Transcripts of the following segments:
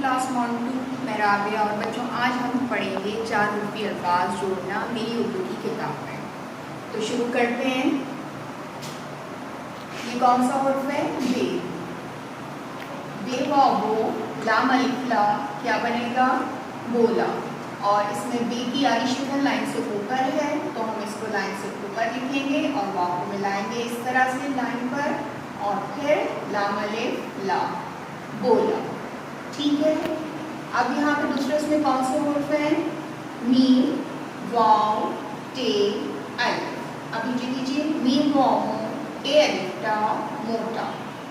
Class Montu मैं राबिया। और बच्चों आज हम पढ़ेंगे 4 उर्फी अल्फाज जोड़ना मेरी उर्दू की किताब में। तो शुरू करते हैं। ये कौन सा उर्फ है? बे। बे वाबो लाम अलिफ ला क्या बनेगा? बोला। और इसमें बे की आधी शक्ल लाइन से ऊपर है तो हम इसको लाइन से ऊपर लिखेंगे और वाव को मिलाएंगे इस तरह से लाइन पर और फिर लाम अलिफ ला बोला। ठीक है। अब यहाँ पे दूसरे इसमें कौन सा उर्फ है? मीम वाव टे अलिफ। अब नीचे कीजिए मीम वाव टे अलिफ टा मोटा।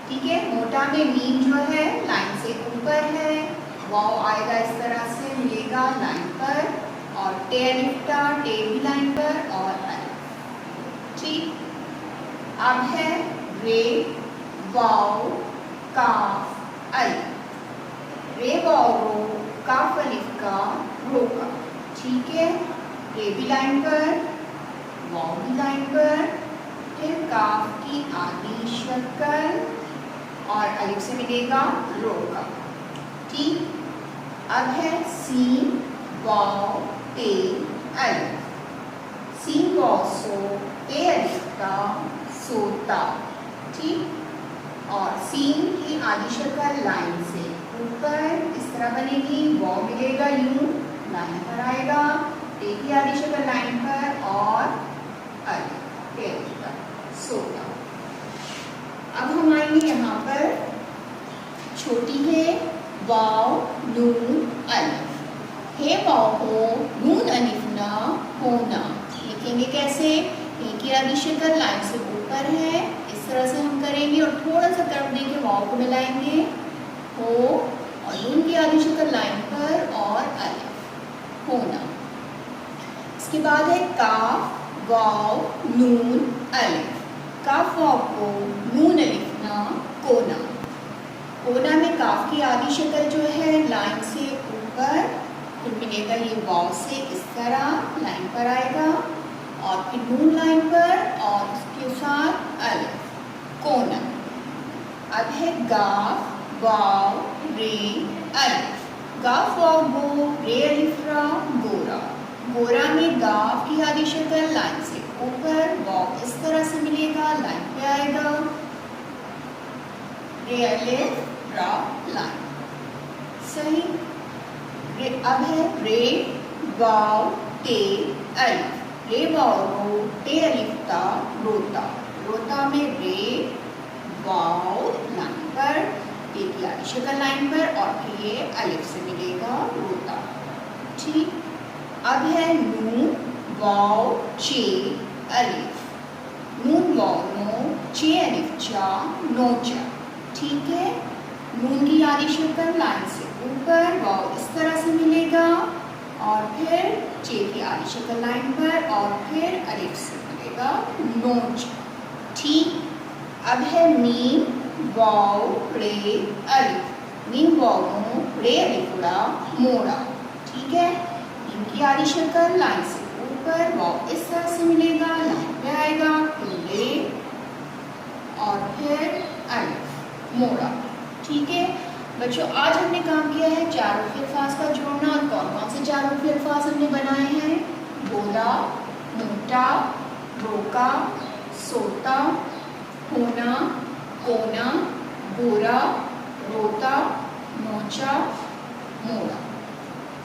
ठीक है। मोटा में मीम जो है लाइन से ऊपर है, वाव आएगा इस तरह से मिलेगा लाइन पर और टे अलिफ टा टे भी लाइन पर और अलिफ। ठीक। अब है रे वाव काफ अलिफ। रे वाव रो काफ अलिफ का रो का। ठीक है। रे भी लाइन पर, वाव भी लाइन पर, फिर काफ की आधी शक्ल और अलिफ से मिलेगा रो का। ठीक। अब है सीन वाव टे अलिफ। सीन वाव सो टे अलिफ का सोता। ठीक। और सीन की आधी शक्ल लाइन से ऊपर इस तरह बनेगी, वाव मिलेगा यूं लाइन पर आएगा, टे की आधी शक्ल लाइन पर और अलिफ टे का सोता। अब हम आएंगे यहाँ पर छोटी है वाव नून अलिफ। हे वाव हो नून अलिफ ना होना। लिखेंगे कैसे? हे की आधी शक्ल लाइन से ऊपर है, इस तरह से हम करेंगे और थोड़ा सा तरफ देके वाव को मिलाएंगे हो और नून की आधी शक्ल लाइन पर और अलिफ होना। इसके बाद है काफ वाव नून अलिफ। काफ वाव को नून अलिफ ना कोना। कोना में काफ की आधी शक्ल जो है लाइन से ऊपर फिर मिलेगा ये वाव से इस तरह लाइन पर आएगा और फिर नून लाइन पर और इसके साथ अलिफ कोना। अब है गाफ वाव रे अलिफ। गाफ वाव गो रे अलिफ रा गोरा। गोरा में गाफ की आधी शक्ल लाइन से ऊपर, वाव इस तरह से मिलेगा लाइन पे आएगा, रे अलिफ रा लाइन। सही। अब है रे वाव टे अलिफ। रे वाव रो टे अलिफ ता रोता। रोता में रे वाव लाइन पर, टे की आधी शक्ल लाइन पर और फिर ये अलिफ से मिलेगा रोता। ठीक। अब है नून वाव चे अलिफ। नून वाव नो चे अलिफ चा नोचा। ठीक है। नून की आधी शक्ल लाइन से ऊपर, वाव इस तरह से मिलेगा और फिर चे की आधी शक्ल लाइन पर और फिर अलिफ से मिलेगा नोच। ठीक। अब है मीम वाव रे अलिफ। मीम वाव नो रे अलिफ रा मोड़ा। ठीक है। मीम की आधी शक्ल लाइन से ऊपर, वाव इस तरह से मिलेगा लाइन पे आएगा, रे और फिर अलिफ मोड़ा। ठीक है। बच्चों आज हमने काम किया है 4 उर्फी अल्फाज का जोड़ना। और कौन कौन से 4 उर्फी अल्फाज हमने बनाए हैं? बोला, मोटा, रोका, सोता, होना, कोना, गोरा, रोता, नोचा, मोड़ा।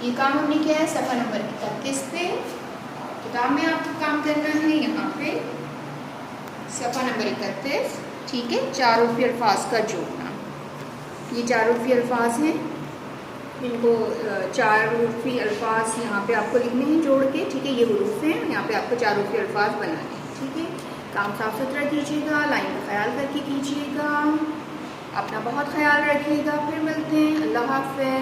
ये काम हमने किया है सफ़ा नंबर 31 पे। किताब में आपको काम करना है यहाँ पे सफ़ा नंबर 31। ठीक है। 4 उर्फी अल्फाज का जोड़ना। ये 4 उर्फी अल्फाज हैं। इनको 4 उर्फी अल्फाज यहाँ पे आपको लिखने हैं जोड़ के। ठीक है। ये हुरूफ हैं, यहाँ पे आपको 4 उर्फी अल्फाज बनाने हैं। ठीक है। काम साफ सुथरा कीजिएगा, लाइन का ख्याल करके कीजिएगा, अपना बहुत ख्याल रखिएगा। फिर मिलते हैं। अल्लाह हाफ़िज़।